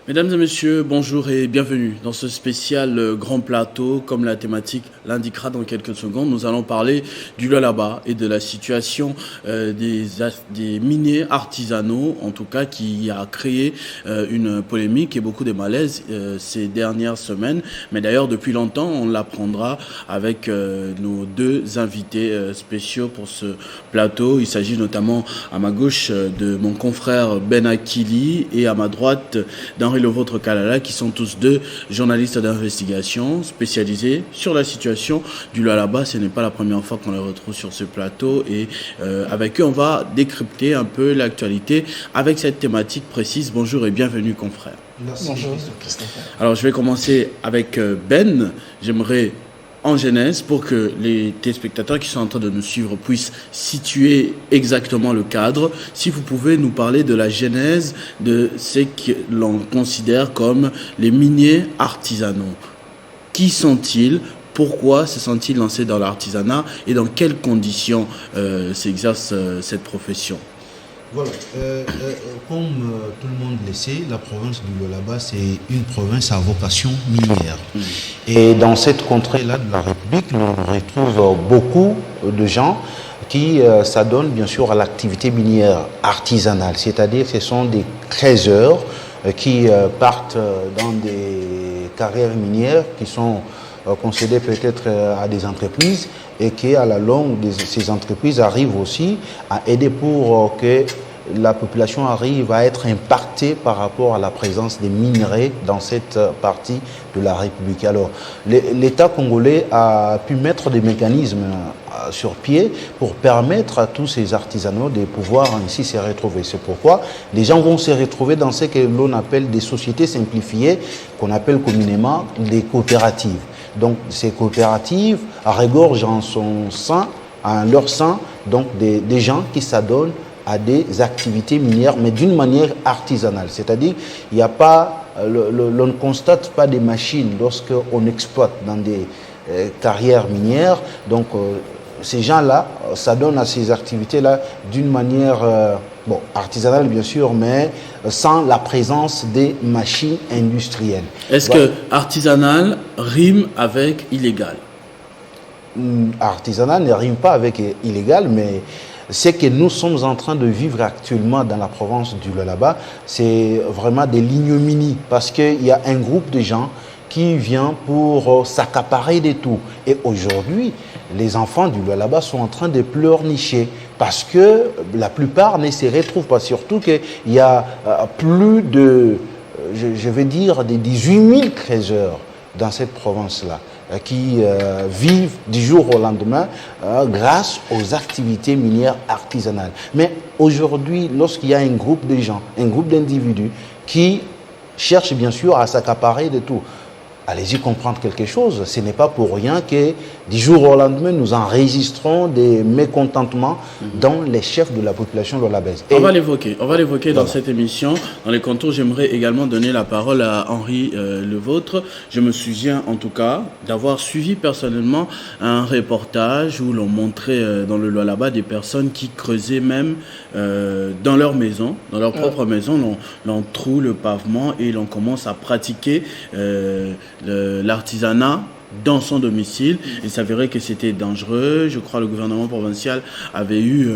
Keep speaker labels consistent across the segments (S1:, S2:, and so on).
S1: Mesdames et messieurs, bonjour et bienvenue dans ce spécial grand plateau. Comme la thématique l'indiquera dans quelques secondes, nous allons parler du Lualaba et de la situation des miniers artisanaux, en tout cas qui a créé une polémique et beaucoup de malaise ces dernières semaines. Mais d'ailleurs, depuis longtemps, on l'apprendra avec nos deux invités spéciaux pour ce plateau. Il s'agit notamment à ma gauche de mon confrère Ben Akili et à ma droite d'Henri Levautre Kalala, qui sont tous deux journalistes d'investigation spécialisés sur la situation du Lualaba. Ce n'est pas la première fois qu'on les retrouve sur ce plateau et avec eux, on va décrypter un peu l'actualité avec cette thématique précise. Bonjour et bienvenue, confrère.
S2: Merci. Bonjour, Christophe.
S1: Alors, je vais commencer avec Ben. J'aimerais en genèse, pour que les téléspectateurs qui sont en train de nous suivre puissent situer exactement le cadre, si vous pouvez nous parler de la genèse de ce que l'on considère comme les miniers artisanaux. Qui sont-ils ? Pourquoi se sont-ils lancés dans l'artisanat et dans quelles conditions s'exerce cette profession ?
S2: Voilà, comme tout le monde le sait, la province du Lualaba, c'est une province à vocation minière. Et dans cette contrée-là de la République, on retrouve beaucoup de gens qui s'adonnent bien sûr à l'activité minière artisanale, c'est-à-dire que ce sont des créateurs qui partent dans des carrières minières qui sont concédées peut-être à des entreprises et qui, à la longue, ces entreprises arrivent aussi à aider pour que la population arrive à être impactée par rapport à la présence des minerais dans cette partie de la République. Alors, l'État congolais a pu mettre des mécanismes sur pied pour permettre à tous ces artisanaux de pouvoir ainsi se retrouver. C'est pourquoi les gens vont se retrouver dans ce que l'on appelle des sociétés simplifiées, qu'on appelle communément des coopératives. Donc, ces coopératives regorgent en leur sein, donc des gens qui s'adonnent à des activités minières, mais d'une manière artisanale. C'est-à-dire, il n'y a pas, l'on ne constate pas des machines lorsqu'on exploite dans des carrières minières. Donc, ces gens-là s'adonnent à ces activités-là d'une manière artisanale, bien sûr, mais sans la présence des machines industrielles.
S1: Est-ce que artisanal rime avec illégal ?
S2: Artisanal ne rime pas avec illégal, mais ce que nous sommes en train de vivre actuellement dans la province du Lualaba, c'est vraiment des l'ignominie, parce qu'il y a un groupe de gens qui vient pour s'accaparer de tout. Et aujourd'hui, les enfants du Lualaba sont en train de pleurnicher parce que la plupart ne se retrouvent pas. Surtout qu'il y a plus de, je vais dire, des 18 000 créateurs dans cette province-là qui vivent du jour au lendemain grâce aux activités minières artisanales. Mais aujourd'hui, lorsqu'il y a un groupe de gens, un groupe d'individus qui cherchent bien sûr à s'accaparer de tout, allez-y comprendre quelque chose. Ce n'est pas pour rien que du jour au lendemain, nous enregistrons des mécontentements dans les chefs de la population lualabaise.
S1: On va l'évoquer dans cette émission. Dans les contours, j'aimerais également donner la parole à Henri Levautre. Je me souviens en tout cas d'avoir suivi personnellement un reportage où l'on montrait dans le Lualaba des personnes qui creusaient même dans leur maison, dans leur propre maison, l'on troue le pavement et l'on commence à pratiquer l'artisanat dans son domicile. Il s'avérait que c'était dangereux. Je crois que le gouvernement provincial avait eu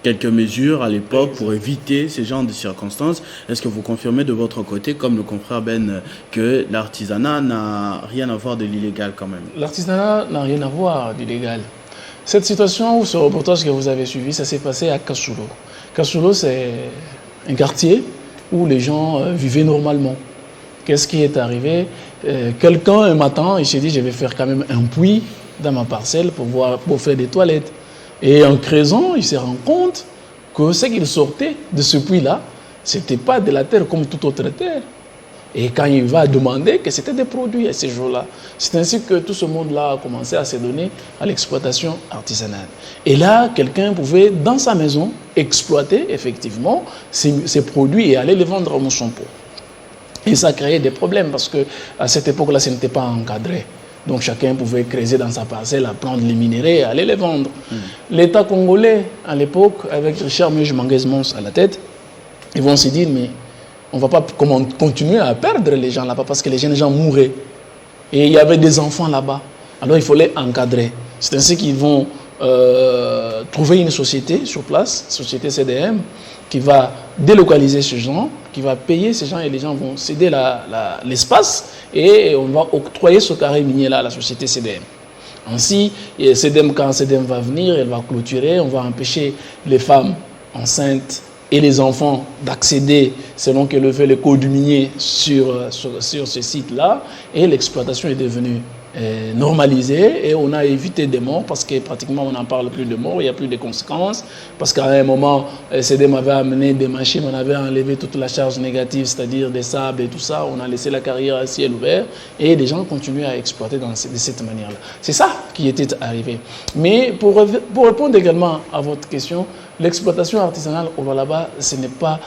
S1: quelques mesures à l'époque pour éviter ce genre de circonstances. Est-ce que vous confirmez de votre côté, comme le confrère Ben, que l'artisanat n'a rien à voir de l'illégal quand même?
S3: L'artisanat n'a rien à voir d'illégal. Cette situation ou ce reportage que vous avez suivi, ça s'est passé à Kassulo. Kassulo, c'est un quartier où les gens vivaient normalement. Qu'est-ce qui est arrivé? Quelqu'un, un matin, il s'est dit, je vais faire quand même un puits dans ma parcelle pour faire des toilettes. Et en creusant, il se rend compte que ce qu'il sortait de ce puits-là, ce n'était pas de la terre comme toute autre terre. Et quand il va demander que c'était des produits à ces jours-là, c'est ainsi que tout ce monde-là a commencé à se donner à l'exploitation artisanale. Et là, quelqu'un pouvait, dans sa maison, exploiter effectivement ces produits et aller les vendre au Moussompo. Et ça créait des problèmes parce qu'à cette époque-là, ce n'était pas encadré. Donc chacun pouvait creuser dans sa parcelle, prendre les minéraux et aller les vendre. L'État congolais, à l'époque, avec Richard Mujmanguez Mons à la tête, ils vont se dire, mais on ne va pas continuer à perdre les gens là-bas parce que les jeunes gens mouraient. Et il y avait des enfants là-bas. Alors il fallait encadrer. C'est ainsi qu'ils vont trouver une société sur place, société CDM, qui va délocaliser ces gens, qui va payer ces gens et les gens vont céder l'espace et on va octroyer ce carré minier-là à la société CDM. Ainsi, quand CDM va venir, elle va clôturer, on va empêcher les femmes enceintes et les enfants d'accéder, selon que le fait le code minier, sur ce site-là, et l'exploitation est devenue normalisée et on a évité des morts parce que pratiquement on n'en parle plus de morts, il n'y a plus de conséquences parce qu'à un moment, CDM avait amené des machines, on avait enlevé toute la charge négative, c'est-à-dire des sables et tout ça, on a laissé la carrière à ciel ouvert et les gens continuent à exploiter de cette manière-là. C'est ça qui était arrivé. Mais pour répondre également à votre question, l'exploitation artisanale au Lualaba, ce n'est pas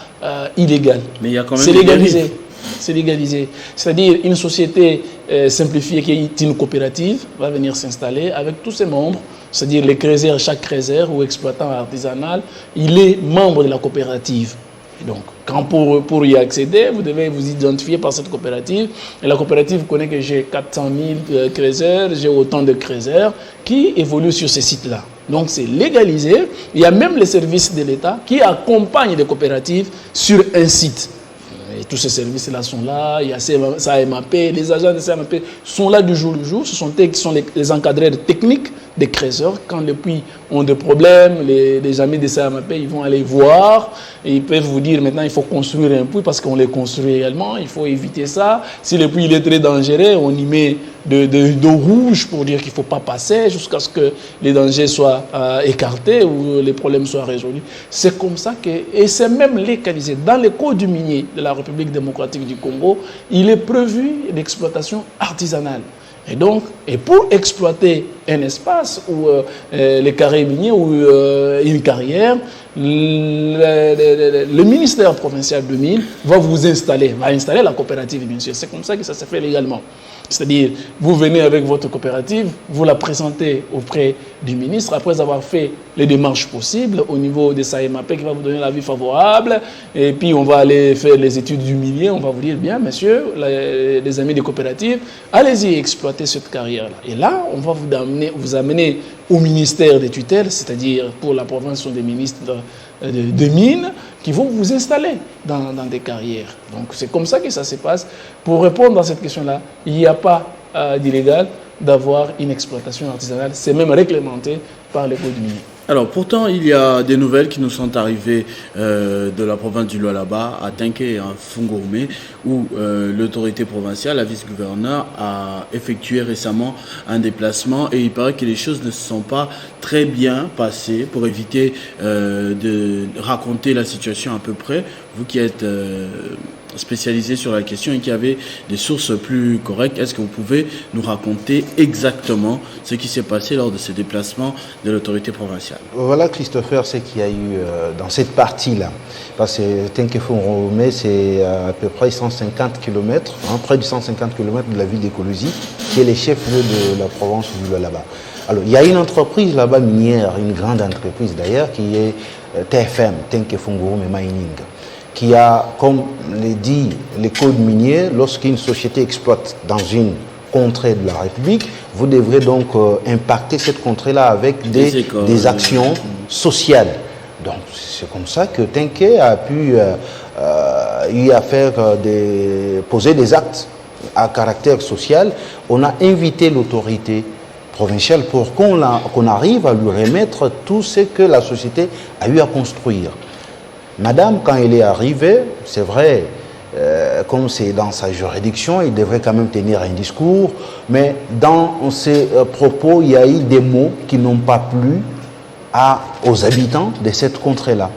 S3: illégal.
S1: Mais il y a quand même
S3: c'est légalisé. C'est légalisé. C'est-à-dire une société simplifiée qui est une coopérative va venir s'installer avec tous ses membres, c'est-à-dire les crézers, chaque crézer ou exploitant artisanal, il est membre de la coopérative. Et donc, pour y accéder, vous devez vous identifier par cette coopérative. Et la coopérative connaît que j'ai 400 000 crézers, j'ai autant de crézers qui évoluent sur ces sites-là. Donc, c'est légalisé. Il y a même les services de l'État qui accompagnent les coopératives sur un site. Et tous ces services-là sont là, il y a CAMAP, les agents de CAMAP sont là du jour au jour, ce sont eux qui sont les encadreurs techniques des créateurs. Quand les puits ont des problèmes, les amis de CAMAP, ils vont aller voir, et ils peuvent vous dire maintenant il faut construire un puits parce qu'on les construit également, il faut éviter ça. Si le puits il est très dangereux, on y met d'eau rouge pour dire qu'il ne faut pas passer jusqu'à ce que les dangers soient écartés ou les problèmes soient résolus. C'est comme ça et c'est même légalisé. Dans les codes miniers de la République démocratique du Congo, il est prévu l'exploitation artisanale. Et pour exploiter un espace ou les carrés miniers ou une carrière, le ministère provincial de mines va installer la coopérative, bien sûr. C'est comme ça que ça se fait légalement. C'est-à-dire, vous venez avec votre coopérative, vous la présentez auprès du ministre, après avoir fait les démarches possibles au niveau des SAEMAP qui va vous donner l'avis favorable, et puis on va aller faire les études du milieu, on va vous dire, bien, monsieur, les amis des coopératives, allez-y exploiter cette carrière-là. Et là, on va vous amener au ministère des tutelles, c'est-à-dire pour la province sont des ministres de mines, qui vont vous installer dans des carrières. Donc c'est comme ça que ça se passe. Pour répondre à cette question-là, il n'y a pas d'illégal d'avoir une exploitation artisanale. C'est même réglementé par les codes miniers.
S1: Alors pourtant, il y a des nouvelles qui nous sont arrivées de la province du Lualaba à Tenké et à Fungourmé où l'autorité provinciale, la vice-gouverneure, a effectué récemment un déplacement et il paraît que les choses ne se sont pas très bien passées pour éviter de raconter la situation à peu près. Vous qui êtes spécialisé sur la question et qui avait des sources plus correctes, est-ce que vous pouvez nous raconter exactement ce qui s'est passé lors de ce déplacement de l'autorité provinciale?
S2: Voilà, Christopher, ce qu'il y a eu dans cette partie-là. Parce que Tenké-Fungourmé, c'est à peu près 150 km, près de 150 km de la ville d'Écologie, qui est le chef-lieu de la province du Lualaba. Alors, il y a une entreprise là-bas minière, une grande entreprise d'ailleurs, qui est TFM, Tenké-Fungourmé Mining, qui a, comme le dit les codes miniers, lorsqu'une société exploite dans une contrée de la République, vous devrez donc impacter cette contrée-là avec des actions sociales. Donc c'est comme ça que Tenké a pu y faire poser des actes à caractère social. On a invité l'autorité provinciale pour qu'on arrive à lui remettre tout ce que la société a eu à construire. Madame, quand elle est arrivée, c'est vrai, comme c'est dans sa juridiction, il devrait quand même tenir un discours, mais dans ses propos, il y a eu des mots qui n'ont pas plu aux habitants de cette contrée-là.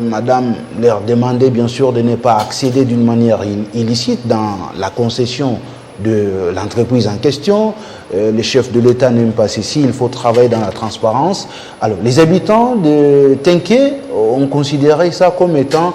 S2: Madame leur demandait bien sûr de ne pas accéder d'une manière illicite dans la concession de l'entreprise en question. Le chef de l'État n'aime pas ceci, il faut travailler dans la transparence. Alors, les habitants de Tenké ont considéré ça comme étant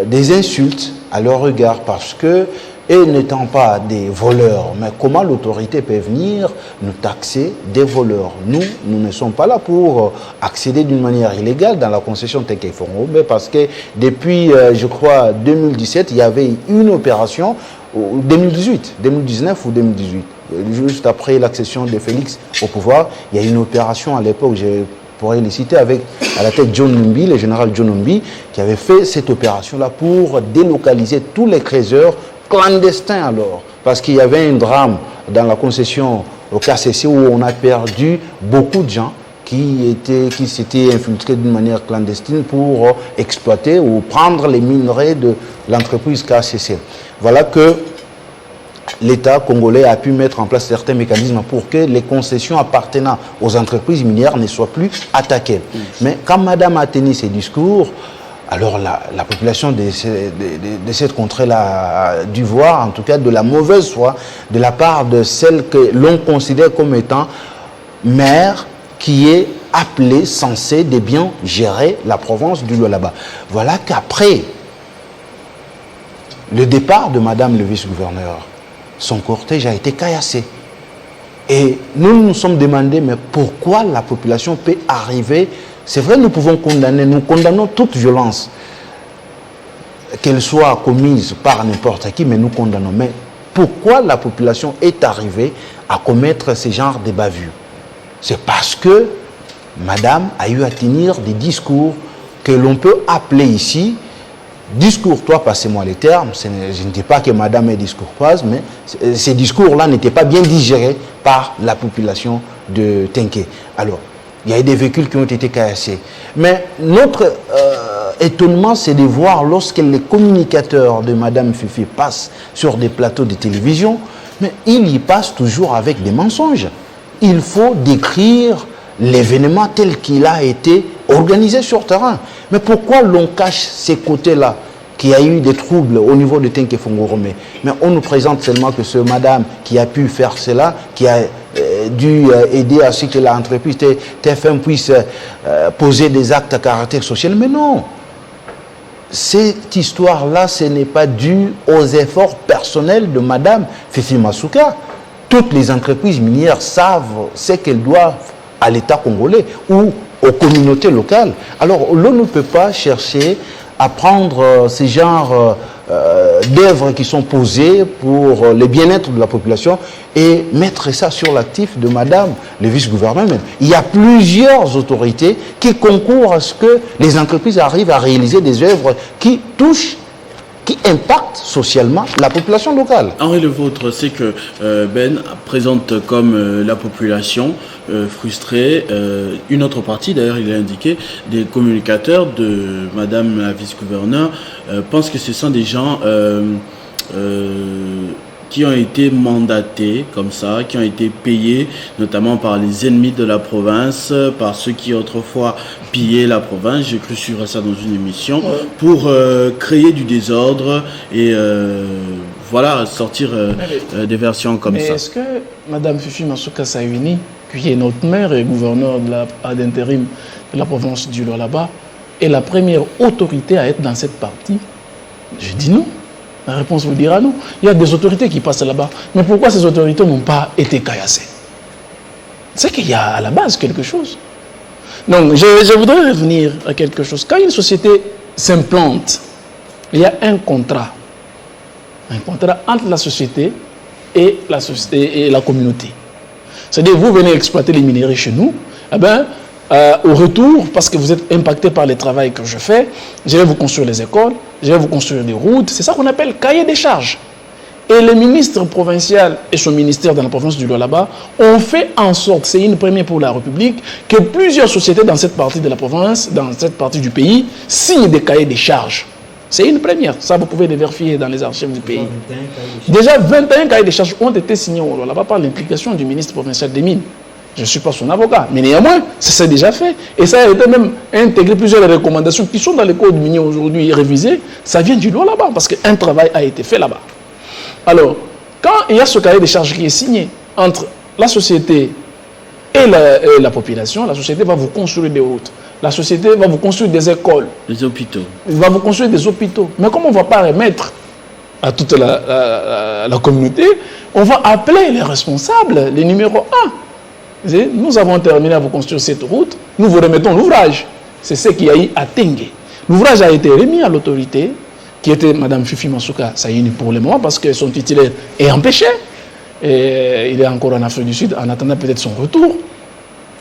S2: des insultes à leur regard parce que et n'étant pas des voleurs, mais comment l'autorité peut venir nous taxer des voleurs? Nous ne sommes pas là pour accéder d'une manière illégale dans la concession Tenke Fongobe, parce que depuis, je crois, 2017, il y avait une opération, 2019 ou 2018, juste après l'accession de Félix au pouvoir, il y a une opération à l'époque, je pourrais les citer, avec à la tête John Numbi, le général John Numbi, qui avait fait cette opération-là pour délocaliser tous les trésors clandestins alors, parce qu'il y avait un drame dans la concession au KCC où on a perdu beaucoup de gens qui s'étaient infiltrés d'une manière clandestine pour exploiter ou prendre les minerais de l'entreprise KCC. Voilà que l'État congolais a pu mettre en place certains mécanismes pour que les concessions appartenant aux entreprises minières ne soient plus attaquées. Mais quand Madame a tenu ses discours, alors la population de cette contrée-là a dû voir, en tout cas, de la mauvaise foi de la part de celle que l'on considère comme étant maire, qui est appelé, censé de bien gérer la province du Lualaba. Voilà qu'après le départ de Madame le vice-gouverneur, son cortège a été caillassé. Et nous nous sommes demandé, mais pourquoi la population peut arriver? C'est vrai, nous pouvons condamner, nous condamnons toute violence, qu'elle soit commise par n'importe qui, mais nous condamnons. Mais pourquoi la population est arrivée à commettre ce genre de bavures? C'est parce que Madame a eu à tenir des discours que l'on peut appeler ici discours, toi, passez-moi les termes, je ne dis pas que Madame est discourtoise, mais ces discours-là n'étaient pas bien digérés par la population de Tenke. Alors, il y a eu des véhicules qui ont été caillassés. Mais notre étonnement, c'est de voir lorsque les communicateurs de Madame Fifi passent sur des plateaux de télévision, mais ils y passent toujours avec des mensonges. Il faut décrire l'événement tel qu'il a été organisé sur terrain. Mais pourquoi l'on cache ces côtés-là, qu'il y a eu des troubles au niveau de Tenke Fongorome? Mais on nous présente seulement que ce madame qui a pu faire cela, qui a dû aider à ce que l'entreprise TFM puisse poser des actes à caractère social. Mais non, cette histoire-là, ce n'est pas dû aux efforts personnels de Madame Fifi Masuka. Toutes les entreprises minières savent ce qu'elles doivent à l'État congolais ou aux communautés locales. Alors, l'on ne peut pas chercher à prendre ces genres d'œuvres qui sont posées pour le bien-être de la population et mettre ça sur l'actif de Madame le vice-gouverneur. Il y a plusieurs autorités qui concourent à ce que les entreprises arrivent à réaliser des œuvres qui touchent, qui impactent socialement la population locale.
S1: Henri Le Vôtre, c'est que Ben présente comme la population frustrée. Une autre partie, d'ailleurs, il a indiqué, des communicateurs de Madame la vice-gouverneure pensent que ce sont des gens qui ont été mandatés comme ça, qui ont été payés notamment par les ennemis de la province, par ceux qui autrefois pillaient la province, j'ai cru suivre ça dans une émission, pour créer du désordre et voilà, sortir des versions comme ça.
S3: Est-ce que Mme Fifi Masuka Sayuni, qui est notre maire et gouverneur d'intérim de la province du Lualaba, est la première autorité à être dans cette partie? Je dis non. La réponse vous dira non. Il y a des autorités qui passent là-bas. Mais pourquoi ces autorités n'ont pas été caillassées? C'est qu'il y a à la base quelque chose. Donc, je voudrais revenir à quelque chose. Quand une société s'implante, il y a un contrat entre la société et la communauté. C'est-à-dire, vous venez exploiter les minerais chez nous, eh bien, au retour, parce que vous êtes impacté par le travail que je fais, je vais vous construire les écoles, je vais vous construire des routes. C'est ça qu'on appelle cahier des charges. Et le ministre provincial et son ministère dans la province du Lualaba ont fait en sorte, c'est une première pour la République, que plusieurs sociétés dans cette partie de la province, dans cette partie du pays, signent des cahiers des charges. C'est une première. Ça, vous pouvez le vérifier dans les archives du pays. Déjà, 21 cahiers des charges ont été signés au Lualaba par l'implication du ministre provincial des Mines. Je ne suis pas son avocat, mais néanmoins, ça s'est déjà fait. Et ça a été même intégré plusieurs recommandations qui sont dans les codes miniers aujourd'hui révisées. Ça vient du Lualaba, parce qu'un travail a été fait là-bas. Alors, quand il y a ce cahier des charges qui est signé entre la société et la population, la société va vous construire des routes. La société va vous construire des écoles.
S1: Des hôpitaux.
S3: Elle va vous construire des hôpitaux. Mais comment on ne va pas remettre à toute la communauté, on va appeler les responsables, les numéros 1. Nous avons terminé à vous construire cette route, nous vous remettons l'ouvrage. C'est ce qu'il y a eu à Tengue. L'ouvrage a été remis à l'autorité, qui était Mme Fifi Masuka Sayini pour le moment, parce que son titulaire est empêché. Et il est encore en Afrique du Sud, en attendant peut-être son retour.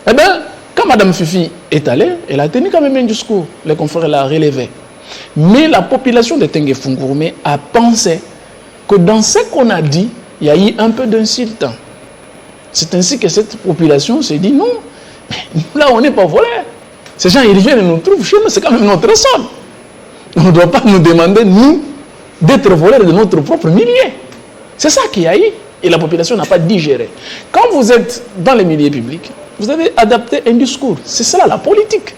S3: Eh bien, quand Mme Fifi est allée, elle a tenu quand même un discours. Les confrères l'ont relevé. Mais la population de Tengue Fungurume a pensé que dans ce qu'on a dit, il y a eu un peu d'insulte. C'est ainsi que cette population s'est dit non, là on n'est pas volé. Ces gens, ils viennent et nous trouvent chez nous, c'est quand même notre sol. On ne doit pas nous demander, nous, d'être volés de notre propre milieu. C'est ça qu'il y a eu. Et la population n'a pas digéré. Quand vous êtes dans les milieux publics, vous avez adapté un discours. C'est cela la politique.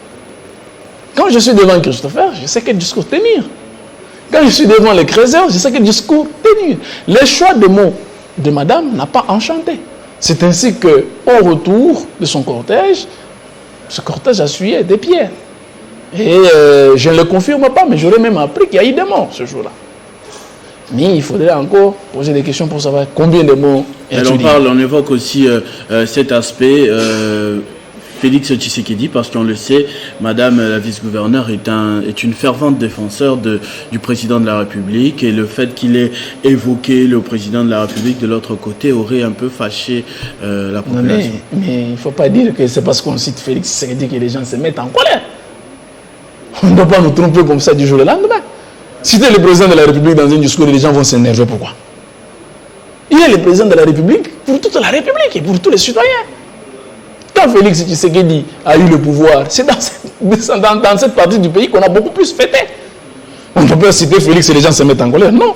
S3: Quand je suis devant Christopher, je sais quel discours tenir. Quand je suis devant les Crézeurs, je sais quel discours tenir. Le choix de mots de madame n'a pas enchanté. C'est ainsi qu'au retour de son cortège, ce cortège a essuyé des pierres. Et je ne le confirme pas, mais j'aurais même appris qu'il y a eu des morts ce jour-là. Mais il faudrait encore poser des questions pour savoir combien de morts.
S1: On évoque aussi cet aspect. Félix Tshisekedi, parce qu'on le sait, Madame la vice-gouverneure est une fervente défenseur du président de la République, et le fait qu'il ait évoqué le président de la République de l'autre côté aurait un peu fâché la population.
S3: Non, mais il ne faut pas dire que c'est parce qu'on cite Félix Tshisekedi que les gens se mettent en colère. On ne doit pas nous tromper comme ça du jour au lendemain. Citer le président de la République dans un discours, les gens vont s'énerver. Pourquoi? Il est le président de la République pour toute la République et pour tous les citoyens. Quand Félix Tshisekedi a eu le pouvoir, c'est dans cette partie du pays qu'on a beaucoup plus fêté. On ne peut pas citer Félix et les gens se mettent en colère. Non.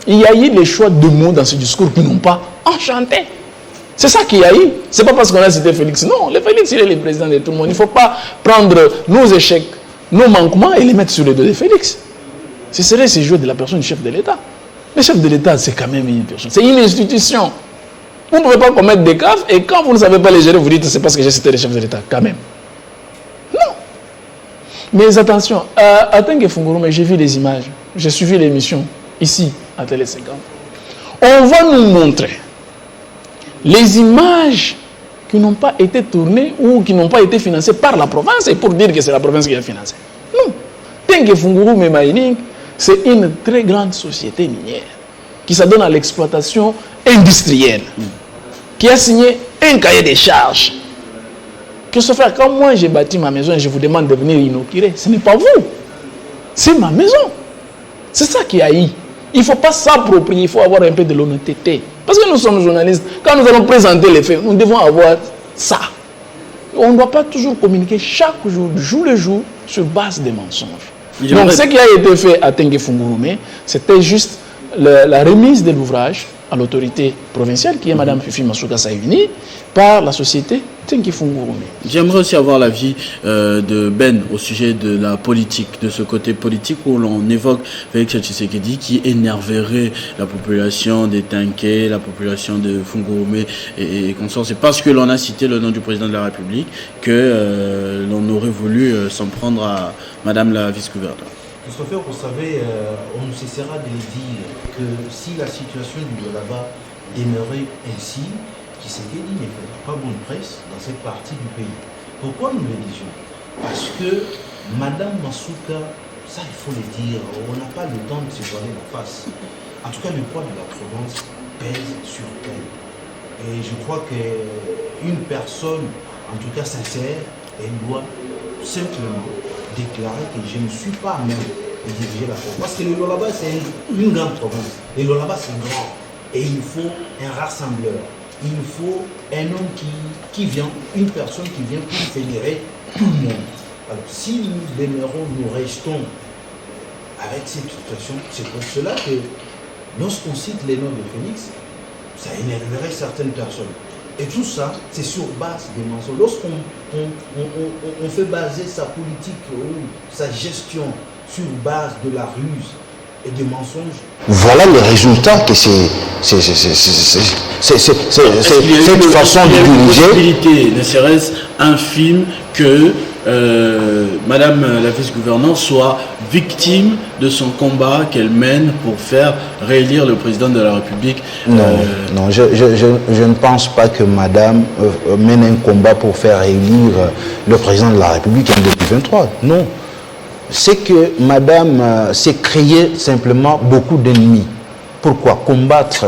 S3: Il y a eu les choix de mots dans ce discours qui n'ont pas enchanté. C'est ça qu'il y a eu. Ce n'est pas parce qu'on a cité Félix. Non, le Félix, il est le président de tout le monde. Il ne faut pas prendre nos échecs, nos manquements et les mettre sur les dos de Félix. Ce serait ce jeu de la personne du chef de l'État. Le chef de l'État, c'est quand même une personne. C'est une institution. Vous ne pouvez pas commettre des gaffes et quand vous ne savez pas les gérer, vous dites c'est parce que j'ai cité le chef de l'État. Quand même. Non. Mais attention, à Tengue Fungurume, j'ai vu les images. J'ai suivi l'émission ici, à Télé 50. On va nous montrer les images qui n'ont pas été tournées ou qui n'ont pas été financées par la province et pour dire que c'est la province qui a financé. Non. Tengue Fungurume Mining, c'est une très grande société minière qui s'adonne à l'exploitation industrielle, qui a signé un cahier des charges. Christopher, quand moi j'ai bâti ma maison et je vous demande de venir inaugurer, ce n'est pas vous, c'est ma maison. C'est ça qui a eu. Il ne faut pas s'approprier, il faut avoir un peu de l'honnêteté. Parce que nous sommes journalistes, quand nous allons présenter les faits, nous devons avoir ça. On ne doit pas toujours communiquer chaque jour, jour le jour, sur base des mensonges. Donc ce qui a été fait à Tengue Fungurume, c'était juste la remise de l'ouvrage à l'autorité provinciale, qui est Mme Fifi Masuka Sayini, par la société Tengue Fungurume.
S1: J'aimerais aussi avoir l'avis de Ben au sujet de la politique, de ce côté politique où l'on évoque Félix Tshisekedi qui énerverait la population des Tengue, la population de Fungurume et consorts. C'est parce que l'on a cité le nom du président de la République que l'on aurait voulu s'en prendre à Madame la vice-gouverneure.
S2: Christopher, vous savez, on ne cessera de le dire que si la situation du là-bas demeurait ainsi, Tshisekedi ne ferait pas bonne presse dans cette partie du pays. Pourquoi nous le disons? Parce que Madame Masuka, ça il faut le dire, on n'a pas le temps de se voiler la face. En tout cas, le poids de la province pèse sur elle. Et je crois qu'une personne, en tout cas sincère, elle doit simplement déclarer que je ne suis pas même de diriger la province. Parce que le Lolaba, c'est une grande province. Le Lolaba, c'est grand. Et il faut un rassembleur. Il faut un homme qui vient, une personne qui vient pour fédérer tout le monde. Alors, si nous demeurons, nous restons avec cette situation, c'est pour cela que lorsqu'on cite les noms de Félix, ça énerverait certaines personnes. Et tout ça, c'est sur base des mensonges. Lorsqu'on fait baser sa politique ou sa gestion sur base de la ruse et des mensonges,
S4: voilà le résultat que cette façon de diriger.
S1: Ne serait-ce infime que Madame la vice-gouverneure soit victime de son combat qu'elle mène pour faire réélire le président de la République.
S2: Non, je ne pense pas que Madame mène un combat pour faire élire le président de la République en 2023. Non. C'est que Madame s'est créé simplement beaucoup d'ennemis. Pourquoi? Combattre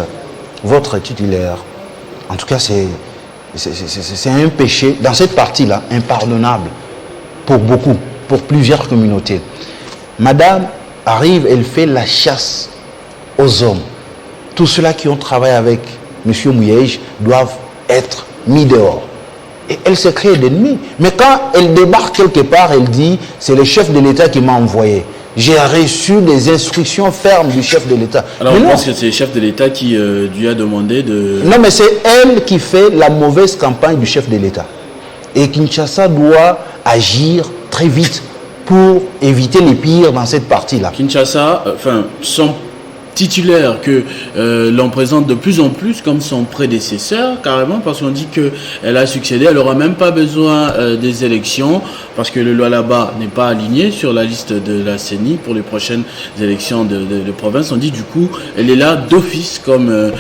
S2: votre titulaire. En tout cas, c'est un péché, dans cette partie-là, impardonnable pour beaucoup, pour plusieurs communautés. Madame arrive, elle fait la chasse aux hommes. Tous ceux-là qui ont travaillé avec M. Mouyej doivent être mis dehors. Et elle se crée d'ennemis. Mais quand elle débarque quelque part, elle dit, c'est le chef de l'État qui m'a envoyé. J'ai reçu des instructions fermes du chef de l'État.
S1: Alors on pense que c'est le chef de l'État qui lui a demandé de...
S2: Non, mais c'est elle qui fait la mauvaise campagne du chef de l'État. Et Kinshasa doit agir très vite pour éviter les pires dans cette partie-là.
S1: Kinshasa, son titulaire que l'on présente de plus en plus comme son prédécesseur, carrément, parce qu'on dit qu'elle a succédé, elle n'aura même pas besoin des élections, parce que le Lualaba n'est pas aligné sur la liste de la CENI pour les prochaines élections de province. On dit du coup, elle est là d'office comme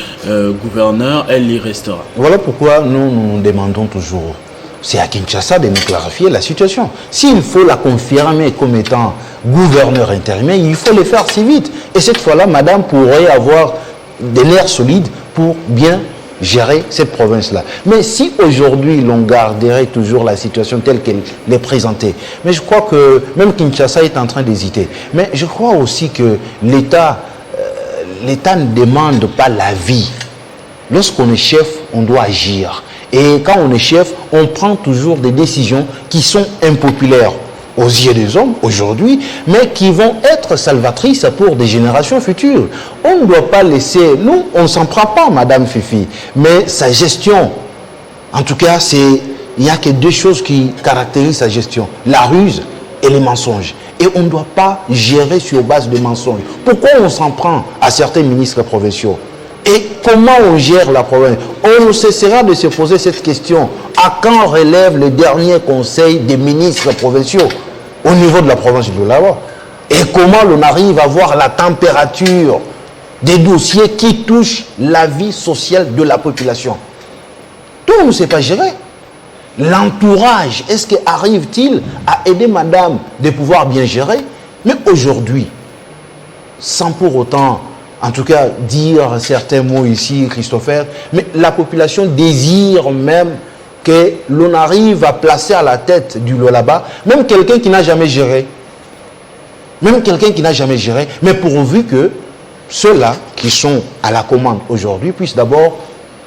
S1: gouverneur, elle y restera.
S2: Voilà pourquoi nous demandons toujours, c'est à Kinshasa de nous clarifier la situation. S'il faut la confirmer comme étant gouverneur intérimaire, il faut le faire si vite. Et cette fois-là, madame pourrait avoir de l'air solide pour bien gérer cette province-là. Mais si aujourd'hui, l'on garderait toujours la situation telle qu'elle est présentée, mais je crois que même Kinshasa est en train d'hésiter. Mais je crois aussi que l'État ne demande pas la vie. Lorsqu'on est chef, on doit agir. Et quand on est chef, on prend toujours des décisions qui sont impopulaires aux yeux des hommes aujourd'hui, mais qui vont être salvatrices pour des générations futures. On ne doit pas laisser, nous, on ne s'en prend pas, Madame Fifi, mais sa gestion, en tout cas, il n'y a que deux choses qui caractérisent sa gestion, la ruse et les mensonges. Et on ne doit pas gérer sur base de mensonges. Pourquoi on s'en prend à certains ministres provinciaux? Et comment on gère la province? On ne cessera de se poser cette question. À quand relève le dernier conseil des ministres provinciaux au niveau de la province de Lualaba? Et comment l'on arrive à voir la température des dossiers qui touchent la vie sociale de la population? Tout ne sait pas gérer. L'entourage, est-ce qu'arrive-t-il à aider madame de pouvoir bien gérer? Mais aujourd'hui, sans pour autant... en tout cas, dire certains mots ici, Christopher, mais la population désire même que l'on arrive à placer à la tête du Lualaba, même quelqu'un qui n'a jamais géré. Même quelqu'un qui n'a jamais géré, mais pourvu que ceux-là qui sont à la commande aujourd'hui puissent d'abord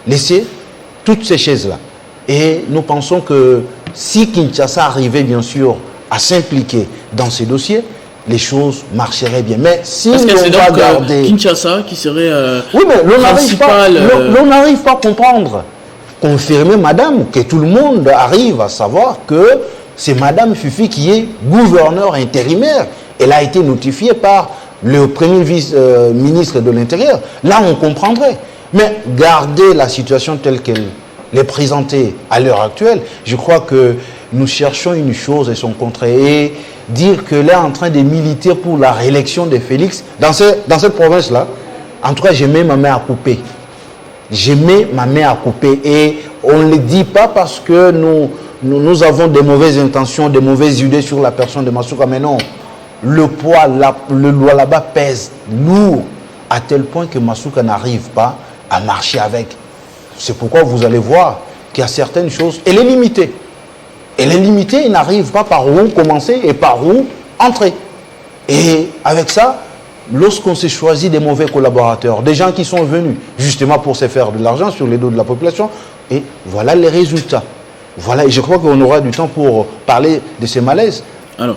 S2: laisser toutes ces chaises-là. Et nous pensons que si Kinshasa arrivait bien sûr à s'impliquer dans ces dossiers, les choses marcheraient bien. Mais si
S1: est-ce que c'est donc
S2: garder...
S1: Kinshasa qui serait
S2: oui, mais l'on
S1: principal...
S2: n'arrive pas à comprendre. Confirmer, madame, que tout le monde arrive à savoir que c'est madame Fifi qui est gouverneur intérimaire. Elle a été notifiée par le premier vice-ministre de l'Intérieur. Là, on comprendrait. Mais garder la situation telle qu'elle est présentée à l'heure actuelle, je crois que nous cherchons une chose et son contraire. Et dire qu'elle est en train de militer pour la réélection de Félix, dans cette province-là, en tout cas, j'ai mis ma main à couper. J'ai mis ma main à couper. Et on ne le dit pas parce que nous avons des mauvaises intentions, des mauvaises idées sur la personne de Masuka. Mais non, le poids, le Lualaba pèse lourd à tel point que Masuka n'arrive pas à marcher avec. C'est pourquoi vous allez voir qu'il y a certaines choses. Elle est limitée. Elle est limitée, il n'arrive pas par où commencer et par où entrer. Et avec ça, lorsqu'on s'est choisi des mauvais collaborateurs, des gens qui sont venus justement pour se faire de l'argent sur les dos de la population, et voilà les résultats. Voilà, et je crois qu'on aura du temps pour parler de ces malaises. Alors,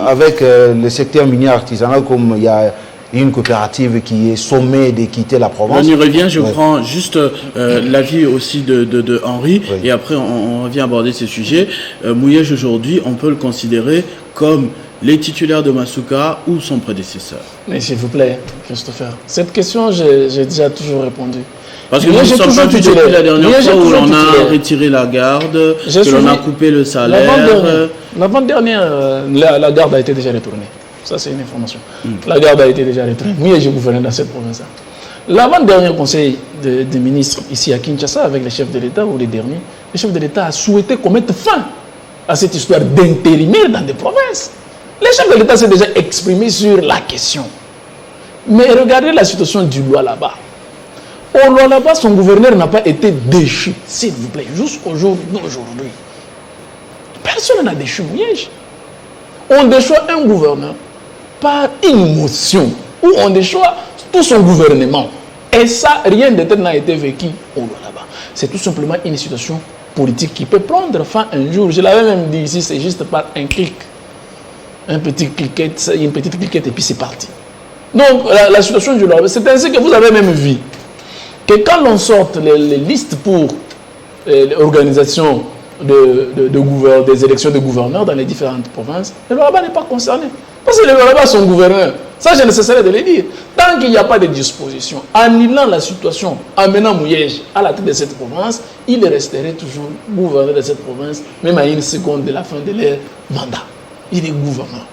S2: avec le secteur minier artisanal, comme il y a une coopérative qui est sommée de quitter la province.
S1: On y revient, je prends juste l'avis aussi de Henri, et après on revient aborder ces sujets. Mouyej aujourd'hui, on peut le considérer comme les titulaires de Masuka ou son prédécesseur.
S3: Mais s'il vous plaît, Christopher, cette question, j'ai déjà toujours répondu.
S1: Parce que nous sommes pas depuis la dernière fois où l'on a retiré la garde, que l'on a coupé le salaire.
S3: L'avant-dernière, la garde a été déjà retournée. Ça, c'est une information. La garde a été déjà retournée. Moi, j'ai gouverné dans cette province-là. L'avant-dernier conseil des ministres ici à Kinshasa, avec les chefs de l'État, ou les derniers, le chef de l'État a souhaité qu'on mette fin à cette histoire d'intérimaires dans des provinces. Le chef de l'État s'est déjà exprimé sur la question. Mais regardez la situation du Lualaba. Au Lualaba, son gouverneur n'a pas été déchu, s'il vous plaît, jusqu'au jour d'aujourd'hui. Personne n'a déchu Mouyej. On déchoit un gouverneur par une motion, ou on déchoit tout son gouvernement. Et ça, rien de tel n'a été vécu au Lualaba. C'est tout simplement une situation politique qui peut prendre fin un jour. Je l'avais même dit ici, c'est juste par un clic. Une petite cliquette et puis c'est parti. Donc, la situation du Lualaba, c'est ainsi que vous avez même vu que quand l'on sort les listes pour l'organisation des élections de gouverneurs dans les différentes provinces, le Lualaba n'est pas concerné. Parce que le Lualaba a son gouverneur. Ça, je ne cesserai de le dire. Tant qu'il n'y a pas de disposition, annulant la situation, amenant Mouyej à la tête de cette province, il resterait toujours gouverneur de cette province, même à une seconde de la fin de leur mandat. Il est gouverneur.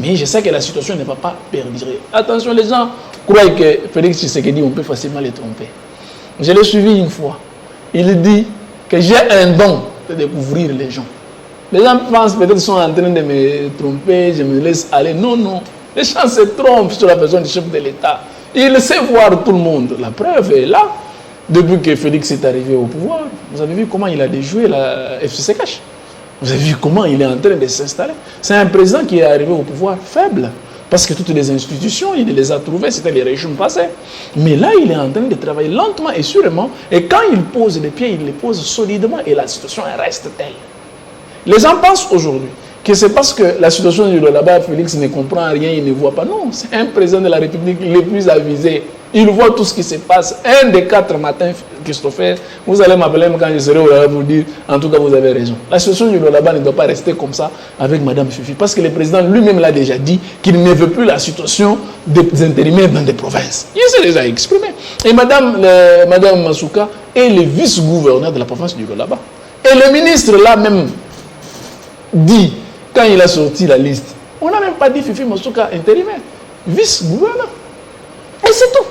S3: Mais je sais que la situation ne va pas perdurer. Attention, les gens croient que Félix Tshisekedi, on peut facilement les tromper. Je l'ai suivi une fois. Il dit que j'ai un don de découvrir les gens. Les gens pensent peut-être qu'ils sont en train de me tromper, je me laisse aller. Non, non. Les gens se trompent sur la personne du chef de l'État. Il sait voir tout le monde. La preuve est là. Depuis que Félix est arrivé au pouvoir, vous avez vu comment il a déjoué la FCCH. Vous avez vu comment il est en train de s'installer. C'est un président qui est arrivé au pouvoir faible. Parce que toutes les institutions, il les a trouvées, c'était les régimes passés. Mais là, il est en train de travailler lentement et sûrement. Et quand il pose les pieds, il les pose solidement et la situation reste telle. Les gens pensent aujourd'hui que c'est parce que la situation du Lualaba, Félix ne comprend rien, il ne voit pas. Non, c'est un président de la République le plus avisé. Il voit tout ce qui se passe. Un des 4 matins, Christopher, vous allez m'appeler quand je serai au Lualaba pour dire, en tout cas, vous avez raison. La situation du Lualaba ne doit pas rester comme ça avec Mme Fifi. Parce que le président lui-même l'a déjà dit qu'il ne veut plus la situation des intérimaires dans des provinces. Il s'est déjà exprimé. Et Mme Masuka est le vice-gouverneur de la province du Lualaba. Et le ministre là même dit, quand il a sorti la liste, on n'a même pas dit Fifi Masuka intérimaire, vice-gouverneur. Et c'est tout.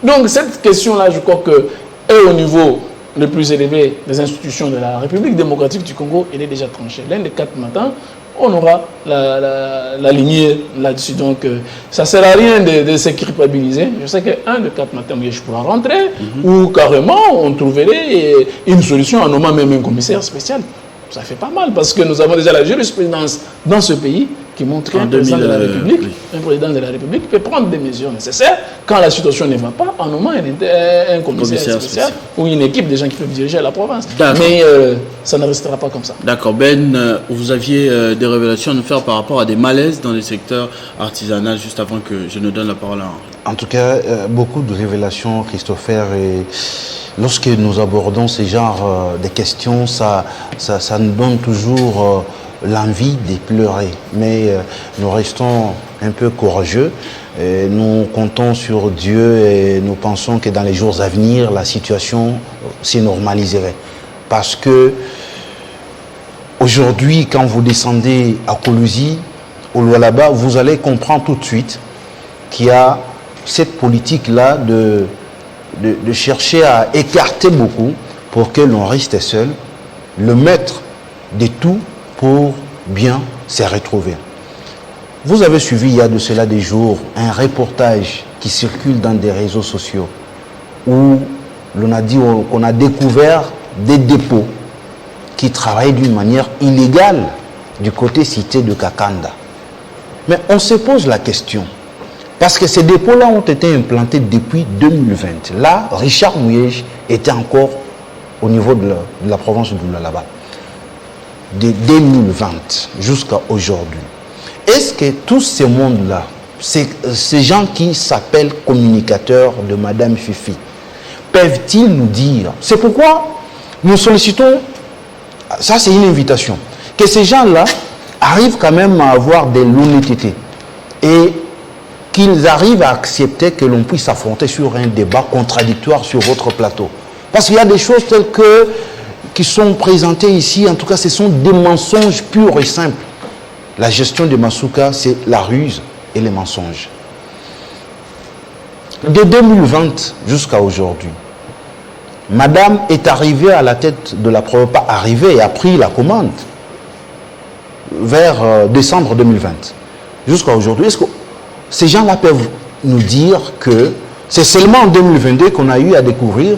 S3: Donc cette question-là, je crois que est au niveau le plus élevé des institutions de la République démocratique du Congo, elle est déjà tranchée. L'un des 4 matins, on aura la lignée là-dessus. Donc ça ne sert à rien de se culpabiliser. Je sais qu'un des 4 matins, je pourrai rentrer, ou carrément on trouverait une solution en nommant même un commissaire spécial. Ça fait pas mal parce que nous avons déjà la jurisprudence dans ce pays qui montre qu'un président de la République, un président de la République peut prendre des mesures nécessaires quand la situation ne va pas en nommant un commissaire spécial ou une équipe de gens qui peuvent diriger la province. Mais ça ne restera pas comme ça.
S1: D'accord. Ben, vous aviez des révélations à nous faire par rapport à des malaises dans les secteurs artisanaux juste avant que je ne donne la parole à Henri.
S2: En tout cas, beaucoup de révélations, Christopher, et lorsque nous abordons ce genre de questions, ça nous donne toujours l'envie de pleurer. Mais nous restons un peu courageux. Et nous comptons sur Dieu et nous pensons que dans les jours à venir, la situation se normaliserait. Parce que aujourd'hui, quand vous descendez à Koulouzi, au Lualaba, vous allez comprendre tout de suite qu'il y a cette politique-là de chercher à écarter beaucoup pour que l'on reste seul, le maître de tout pour bien se retrouver. Vous avez suivi il y a de cela des jours un reportage qui circule dans des réseaux sociaux où l'on a dit qu'on a découvert des dépôts qui travaillaient d'une manière illégale du côté cité de Kakanda. Mais on se pose la question. Parce que ces dépôts-là ont été implantés depuis 2020. Là, Richard Mouyej était encore au niveau de la province du Lualaba. De 2020 jusqu'à aujourd'hui. Est-ce que tous ces mondes-là, ces gens qui s'appellent communicateurs de Madame Fifi, peuvent-ils nous dire? C'est pourquoi nous sollicitons, ça c'est une invitation, que ces gens-là arrivent quand même à avoir de l'honnêteté et qu'ils arrivent à accepter que l'on puisse s'affronter sur un débat contradictoire sur votre plateau. Parce qu'il y a des choses telles que, qui sont présentées ici, en tout cas, ce sont des mensonges purs et simples. La gestion de Masuka, c'est la ruse et les mensonges. De 2020 jusqu'à aujourd'hui, Madame est arrivée à la tête de la province, pas arrivée, et a pris la commande vers décembre 2020. Jusqu'à aujourd'hui, est-ce que ces gens-là peuvent nous dire que c'est seulement en 2022 qu'on a eu à découvrir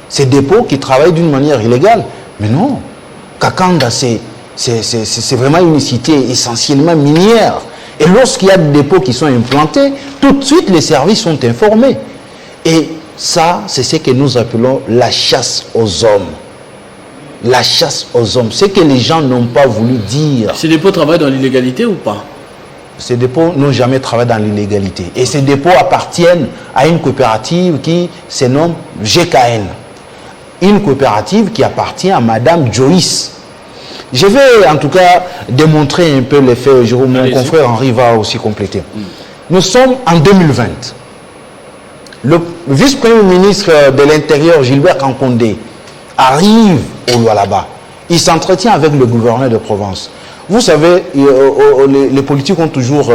S2: ces dépôts qui travaillent d'une manière illégale? Mais non, Kakanda, c'est vraiment une cité essentiellement minière. Et lorsqu'il y a des dépôts qui sont implantés, tout de suite les services sont informés. Et ça, c'est ce que nous appelons la chasse aux hommes. La chasse aux hommes. Ce que les gens n'ont pas voulu dire.
S1: Ces dépôts travaillent dans l'illégalité ou pas?
S2: Ces dépôts n'ont jamais travaillé dans l'illégalité. Et ces dépôts appartiennent à une coopérative qui se nomme GKN. Une coopérative qui appartient à Madame Joyce. Je vais en tout cas démontrer un peu les faits. Mon confrère Henri va aussi compléter. Nous sommes en 2020. Le vice-premier ministre de l'Intérieur, Gilbert Kankondé, arrive au Lualaba. Il s'entretient avec le gouverneur de Provence. Vous savez, les politiques ont toujours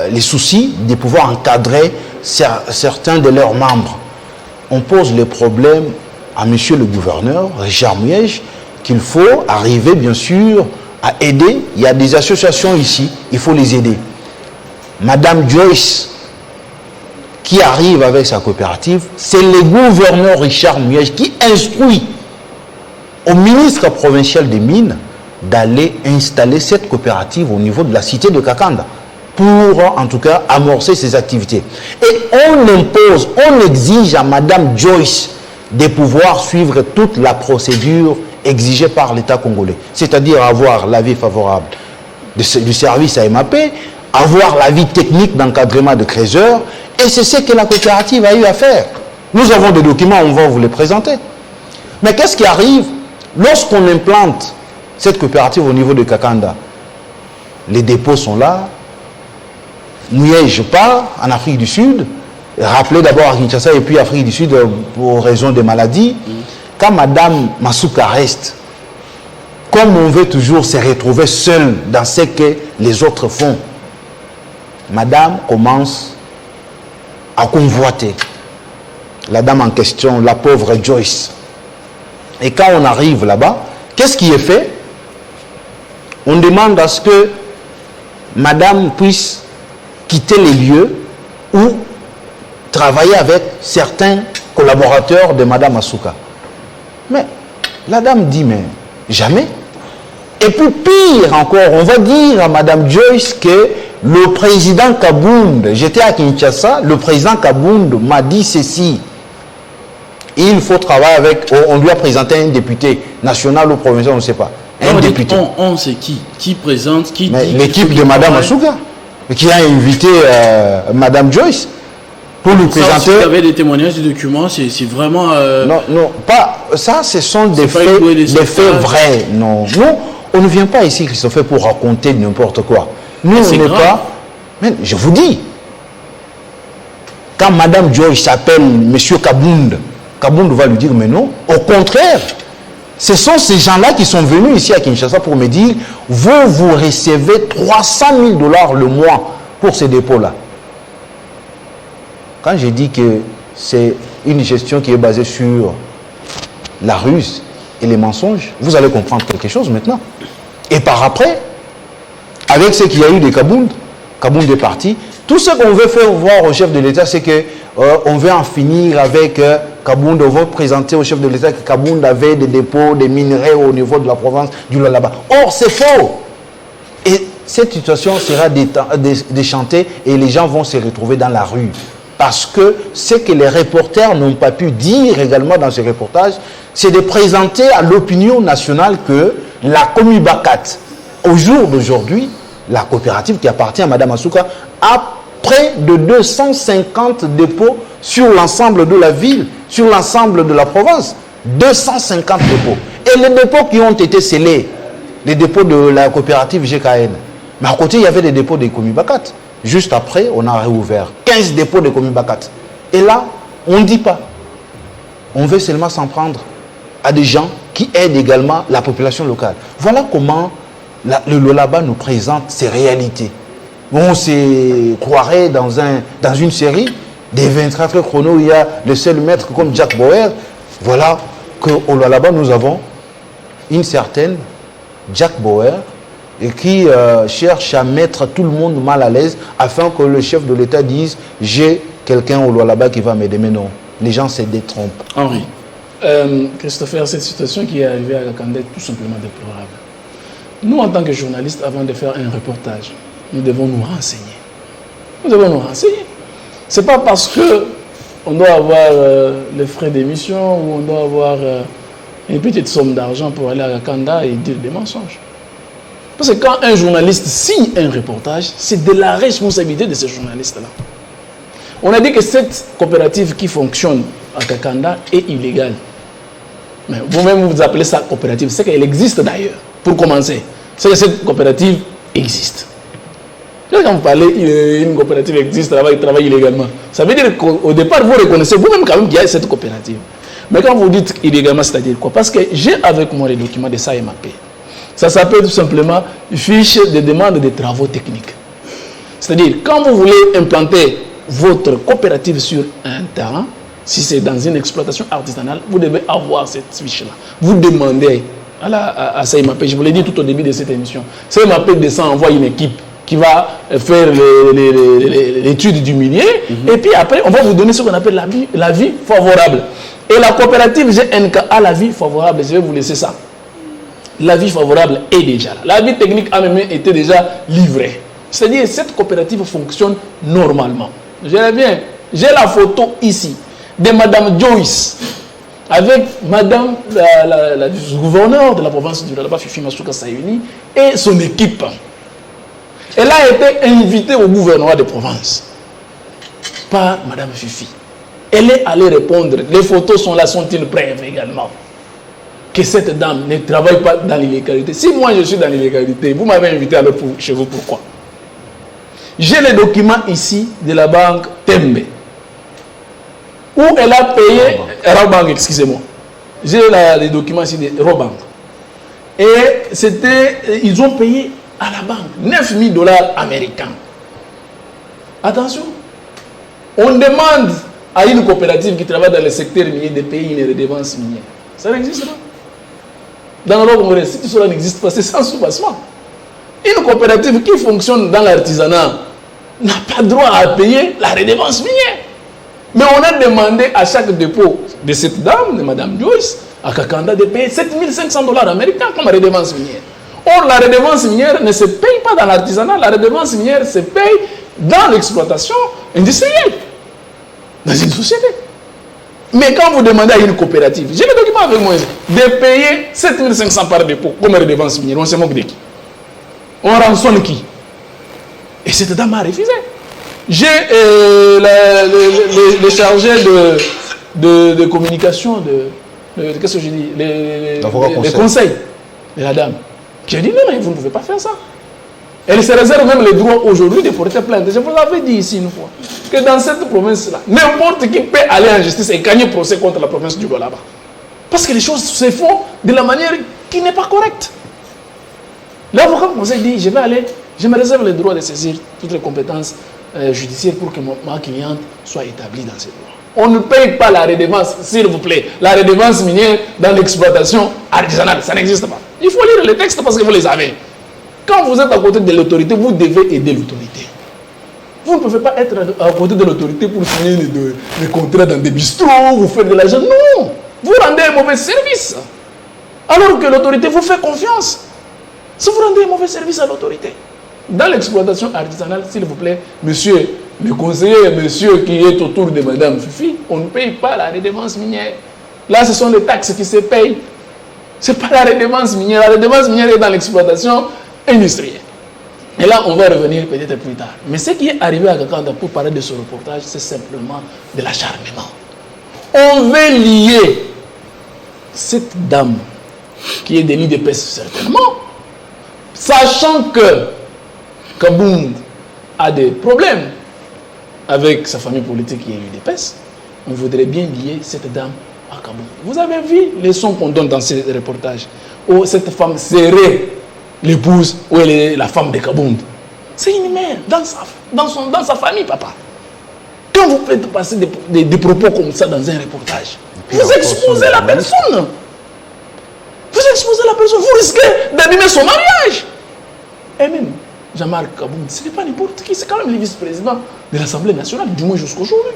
S2: les soucis de pouvoir encadrer certains de leurs membres. On pose les problèmes à monsieur le gouverneur, Richard Miège, qu'il faut arriver bien sûr à aider. Il y a des associations ici, il faut les aider. Madame Joyce, qui arrive avec sa coopérative, c'est le gouverneur Richard Miège qui instruit au ministre provincial des Mines d'aller installer cette coopérative au niveau de la cité de Kakanda pour en tout cas amorcer ses activités. Et on impose, on exige à Madame Joyce de pouvoir suivre toute la procédure exigée par l'État congolais, c'est-à-dire avoir l'avis favorable du service AMAP, avoir l'avis technique d'encadrement de creuseurs, et c'est ce que la coopérative a eu à faire. Nous avons des documents, on va vous les présenter. Mais qu'est-ce qui arrive lorsqu'on implante cette coopérative au niveau de Kakanda? Les dépôts sont là, Miège part en Afrique du Sud, rappelez d'abord à Kinshasa et puis Afrique du Sud pour raison des maladies. Quand Madame Masuka reste, comme on veut toujours se retrouver seul dans ce que les autres font, Madame commence à convoiter la dame en question, la pauvre Joyce. Et quand on arrive là-bas, qu'est-ce qui est fait? On demande à ce que Madame puisse quitter les lieux ou travailler avec certains collaborateurs de Madame Masuka. Mais la dame dit, mais jamais. Et puis pire encore, on va dire à Madame Joyce que le président Kabound, j'étais à Kinshasa, le président Kabound m'a dit ceci. Il faut travailler avec, on lui a présenté un député national ou provincial, on ne sait pas. Un député.
S1: On c'est qui? Qui présente? Qui dit?
S2: L'équipe de Madame Masuka, qui a invité Madame Joyce pour lui présenter.
S1: Vous avez des témoignages, des documents, c'est vraiment...
S2: Non, non, pas... Ça, ce sont des faits vrais. Non, nous, on ne vient pas ici, Christophe, pour raconter n'importe quoi. Nous, on n'est pas... Mais je vous dis, quand Madame Joyce s'appelle Monsieur Kabound, Kabound va lui dire, mais non, au contraire, ce sont ces gens-là qui sont venus ici à Kinshasa pour me dire, vous recevez 300 000 $ le mois pour ces dépôts-là. Quand je dis que c'est une gestion qui est basée sur la ruse et les mensonges, vous allez comprendre quelque chose maintenant. Et par après, avec ce qu'il y a eu de Kabound, Kabound est parti, tout ce qu'on veut faire voir au chef de l'État, c'est que on veut en finir avec Kabound, on veut présenter au chef de l'État que Kabound avait des dépôts, des minerais au niveau de la province du Lualaba. Or, c'est faux. Et cette situation sera déchantée et les gens vont se retrouver dans la rue. Parce que ce que les reporters n'ont pas pu dire également dans ce reportage, c'est de présenter à l'opinion nationale que la Comibacat, au jour d'aujourd'hui, la coopérative qui appartient à Madame Masuka, a près de 250 dépôts sur l'ensemble de la ville, sur l'ensemble de la province. 250 dépôts. Et les dépôts qui ont été scellés, les dépôts de la coopérative GKN. Mais à côté, il y avait des dépôts des Comibacat. Juste après, on a réouvert 15 dépôts de Komibakat. Et là, on ne dit pas. On veut seulement s'en prendre à des gens qui aident également la population locale. Voilà comment le Lualaba nous présente ces réalités. On se croirait dans une série des 24 chronos où il y a le seul maître comme Jack Bauer. Voilà qu'au Lualaba, nous avons une certaine Jack Bauer et qui cherche à mettre tout le monde mal à l'aise afin que le chef de l'État dise « j'ai quelqu'un au Lualaba qui va m'aider ». Mais non, les gens se détrompent.
S1: Henri.
S3: Christopher, cette situation qui est arrivée à Kakanda est tout simplement déplorable. Nous, en tant que journalistes, avant de faire un reportage, nous devons nous renseigner. Nous devons nous renseigner. Ce n'est pas parce qu'on doit avoir les frais d'émission ou on doit avoir une petite somme d'argent pour aller à Kakanda et dire des mensonges. Parce que quand un journaliste signe un reportage, c'est de la responsabilité de ce journaliste-là. On a dit que cette coopérative qui fonctionne à Kakanda est illégale. Mais vous-même, vous appelez ça coopérative. C'est qu'elle existe d'ailleurs, pour commencer. C'est que cette coopérative existe. Quand vous parlez une coopérative existe, travaille illégalement, ça veut dire qu'au départ, vous reconnaissez vous-même quand même qu'il y a cette coopérative. Mais quand vous dites illégalement, c'est-à-dire quoi? Parce que j'ai avec moi les documents de SAEMAP. Ça s'appelle tout simplement fiche de demande de travaux techniques. C'est-à-dire, quand vous voulez implanter votre coopérative sur un terrain, si c'est dans une exploitation artisanale, vous devez avoir cette fiche-là. Vous demandez à SAEMAP, je vous l'ai dit tout au début de cette émission, SAEMAP descend, envoie une équipe qui va faire l'étude du minier, et puis après, on va vous donner ce qu'on appelle l'avis favorable. Et la coopérative GNK a l'avis favorable, je vais vous laisser ça. L'avis favorable est déjà là. L'avis technique a même été déjà livré. C'est-à-dire cette coopérative fonctionne normalement. Je reviens, j'ai la photo ici de Madame Joyce avec Madame la gouverneur de la province du Lualaba, Fifi Masuka Sayuni, et son équipe. Elle a été invitée au gouvernement de province par Madame Fifi. Elle est allée répondre. Les photos sont là, sont une preuve également que cette dame ne travaille pas dans l'illégalité. Si moi je suis dans l'illégalité, vous m'avez invité alors chez vous, pourquoi? J'ai les documents ici de la banque Tembe, où elle a payé, Robank, excusez-moi. J'ai les documents ici de Robank. Et ils ont payé à la banque $9,000 américains. Attention, on demande à une coopérative qui travaille dans le secteur minier de payer une redevance minière. Ça n'existe pas. Dans le Congrès, si tout cela n'existe pas, c'est sans soubassement. Une coopérative qui fonctionne dans l'artisanat n'a pas droit à payer la redevance minière. Mais on a demandé à chaque dépôt de cette dame, de Mme Joyce, à Kakanda, de payer $7,500 américains comme redevance minière. Or, la redevance minière ne se paye pas dans l'artisanat, la redevance minière se paye dans l'exploitation industrielle, dans une société. Mais quand vous demandez à une coopérative, j'ai le document avec moi, de payer $7,500 par dépôt comme redevance minière, on se moque de qui? On rançonne qui? Et cette dame a refusé. J'ai les chargés de communication, qu'est-ce que je dis, les conseils de la dame, qui a dit non, vous ne pouvez pas faire ça. Elle se réserve même le droit aujourd'hui de porter plainte. Je vous l'avais dit ici une fois, que dans cette province-là, n'importe qui peut aller en justice et gagner procès contre la province du Lualaba. Parce que les choses se font de la manière qui n'est pas correcte. L'avocat conseil dit, je me réserve le droit de saisir toutes les compétences judiciaires pour que ma cliente soit établie dans ces droits. On ne paye pas la redevance, s'il vous plaît, la redevance minière dans l'exploitation artisanale. Ça n'existe pas. Il faut lire les textes parce que vous les avez. Quand vous êtes à côté de l'autorité, vous devez aider l'autorité. Vous ne pouvez pas être à côté de l'autorité pour signer les contrats dans des bistrots, vous faites de l'argent. Non! Vous rendez un mauvais service. Alors que l'autorité vous fait confiance. Si vous rendez un mauvais service à l'autorité. Dans l'exploitation artisanale, s'il vous plaît, monsieur, le conseiller, monsieur qui est autour de Madame Fifi, on ne paye pas la redevance minière. Là, ce sont les taxes qui se payent. Ce n'est pas la redevance minière. La redevance minière est dans l'exploitation industrielle. Et là, on va revenir peut-être plus tard. Mais ce qui est arrivé à Kakanda pour parler de ce reportage, c'est simplement de l'acharnement. On veut lier cette dame, qui est délit de peste certainement, sachant que Kabound a des problèmes avec sa famille politique qui est l'UDPS, on voudrait bien lier cette dame à Kabound. Vous avez vu les sons qu'on donne dans ces reportages où cette femme serait l'épouse ou elle est la femme de Kabound. C'est une mère dans sa famille, papa. Quand vous faites passer des propos comme ça dans un reportage, vous exposez la personne. Vous exposez la personne, vous risquez d'abîmer son mariage. Et même, Jean-Marc Kabound, ce n'est pas n'importe qui, c'est quand même le vice-président de l'Assemblée nationale, du moins jusqu'aujourd'hui.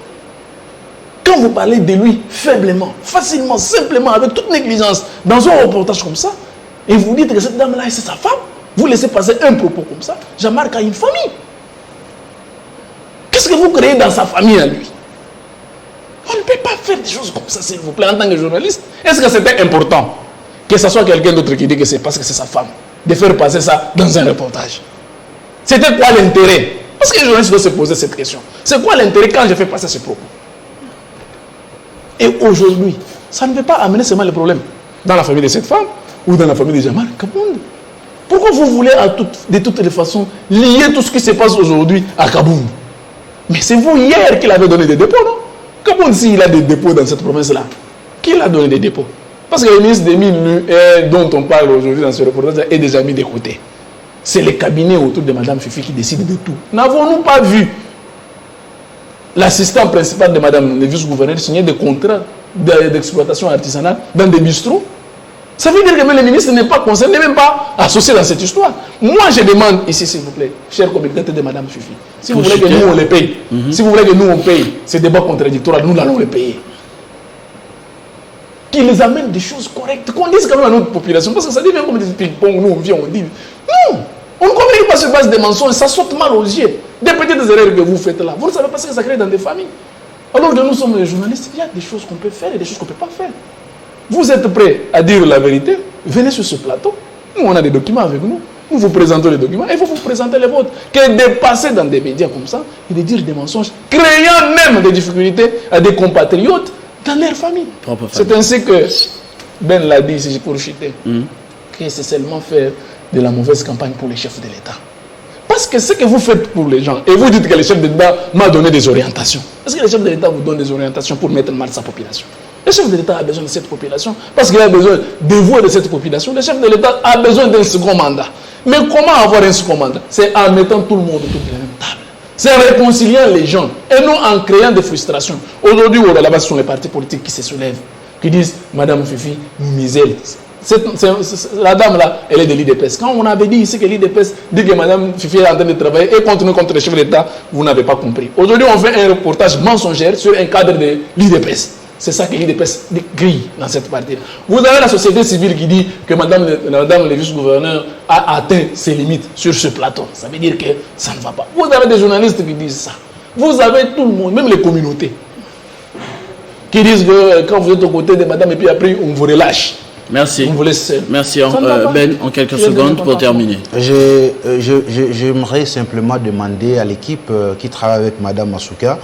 S3: Quand vous parlez de lui faiblement, facilement, simplement, avec toute négligence, dans un reportage comme ça, et vous dites que cette dame-là, c'est sa femme, vous laissez passer un propos comme ça, Jean-Marc a une famille. Qu'est-ce que vous créez dans sa famille à lui? On ne peut pas faire des choses comme ça, s'il vous plaît, en tant que journaliste. Est-ce que c'était important que ce soit quelqu'un d'autre qui dit que c'est parce que c'est sa femme, de faire passer ça dans un reportage? C'était quoi l'intérêt? Parce que les journalistes doivent se poser cette question. C'est quoi l'intérêt quand je fais passer ce propos? Et aujourd'hui, ça ne veut pas amener seulement le problème dans la famille de cette femme ou dans la famille de Jean-Marc Kabound. Pourquoi vous voulez de toutes les façons lier tout ce qui se passe aujourd'hui à Kabound? Mais c'est vous hier qui l'avez donné des dépôts, non? Kabound, s'il a des dépôts dans cette province-là, qui l'a donné des dépôts? Parce que le ministre des Mines, dont on parle aujourd'hui dans ce reportage, est déjà mis de côté. C'est le cabinet autour de Mme Fifi qui décide de tout. N'avons-nous pas vu l'assistant principal de Mme le vice-gouverneur signer des contrats d'exploitation artisanale dans des bistrots? Ça veut dire que même le ministre n'est pas concerné, même pas associé dans cette histoire. Moi, je demande ici, s'il vous plaît, cher communicateur de Mme Fifi, si vous voulez que nous, on les paye, si vous voulez que nous, on paye ces débats contradictoires, nous allons les payer. Qu'ils amènent des choses correctes, qu'on dise quand même à notre population, parce que ça devient comme des ping-pong, nous, on vient, on dit. Non, on ne communique pas sur base des mensonges, ça saute mal aux yeux. Des petites erreurs que vous faites là, vous ne savez pas ce que ça crée dans des familles. Alors que nous sommes les journalistes, il y a des choses qu'on peut faire et des choses qu'on ne peut pas faire. Vous êtes prêts à dire la vérité? Venez sur ce plateau. Nous, on a des documents avec nous. Nous vous présentons les documents et vous vous présentez les vôtres. Que de passer dans des médias comme ça et de dire des mensonges, créant même des difficultés à des compatriotes dans leur famille. C'est ainsi que Ben l'a dit, si je peux chuter, que c'est seulement faire de la mauvaise campagne pour les chefs de l'État. Parce que ce que vous faites pour les gens, et vous dites que le chef de l'État m'a donné des orientations. Est-ce que le chef de l'État vous donne des orientations pour mettre mal sa population? Le chef de l'État a besoin de cette population parce qu'il a besoin de vous et de cette population. Le chef de l'État a besoin d'un second mandat. Mais comment avoir un second mandat? C'est en mettant tout le monde autour de la même table. C'est en réconciliant les gens et non en créant des frustrations. Aujourd'hui, là-bas, ce sont les partis politiques qui se soulèvent, qui disent « Madame Fifi, nous misez. » La dame-là, elle est de l'IDPS. Quand on avait dit ici que l'IDPS dit que Madame Fifi est en train de travailler et continue contre le chef de l'État, vous n'avez pas compris. Aujourd'hui, on fait un reportage mensongère sur un cadre de l'IDPS. C'est ça que l'IDPS grille dans cette partie. Vous avez la société civile qui dit que Madame le vice-gouverneur a atteint ses limites sur ce plateau. Ça veut dire que ça ne va pas. Vous avez des journalistes qui disent ça. Vous avez tout le monde, même les communautés, qui disent que quand vous êtes aux côtés de Madame et puis après on vous relâche.
S1: Merci.
S3: On vous laisse seul.
S1: Merci. Ben, en quelques secondes pour terminer.
S2: J'aimerais simplement demander à l'équipe qui travaille avec Madame Masuka,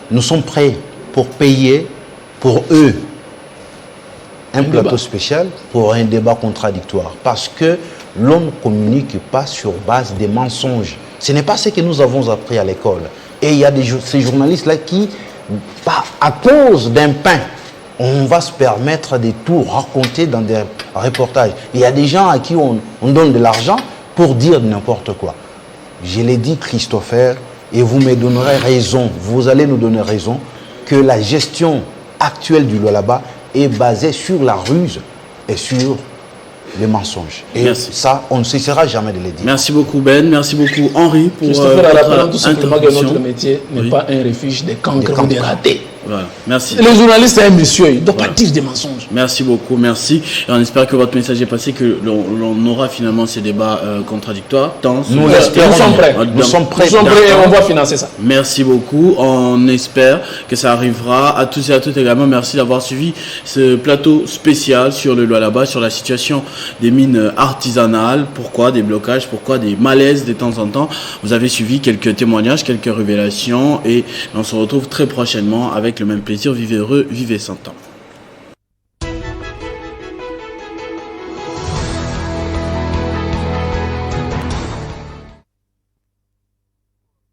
S2: nous sommes prêts pour payer pour eux un plateau spécial pour un débat contradictoire. Parce que l'on ne communique pas sur base des mensonges. Ce n'est pas ce que nous avons appris à l'école. Et il y a ces journalistes-là qui, à cause d'un pain, on va se permettre de tout raconter dans des reportages. Il y a des gens à qui on donne de l'argent pour dire n'importe quoi. Je l'ai dit, Christopher, et vous me donnerez raison, vous allez nous donner raison, que la gestion actuelle du Lualaba est basée sur la ruse et sur les mensonges. Et
S1: merci.
S2: Ça, on ne cessera jamais de le dire.
S1: Merci beaucoup Ben, merci beaucoup Henri pour
S3: votre tout simplement que notre métier n'est pas un refuge des cancres ou des ratés.
S1: Voilà. Merci.
S3: Le journaliste, c'est un monsieur, il ne doit pas dire des mensonges.
S1: Merci beaucoup, merci. Et on espère que votre message est passé, que l'on aura finalement ces débats contradictoires.
S3: Nous sommes prêts. Nous sommes prêts et on va financer ça.
S1: Merci beaucoup. On espère que ça arrivera. À tous et à toutes également, merci d'avoir suivi ce plateau spécial sur le Lualaba, sur la situation des mines artisanales. Pourquoi des blocages, pourquoi des malaises de temps en temps. Vous avez suivi quelques témoignages, quelques révélations et on se retrouve très prochainement avec le même plaisir. Vivez heureux, vivez sans temps.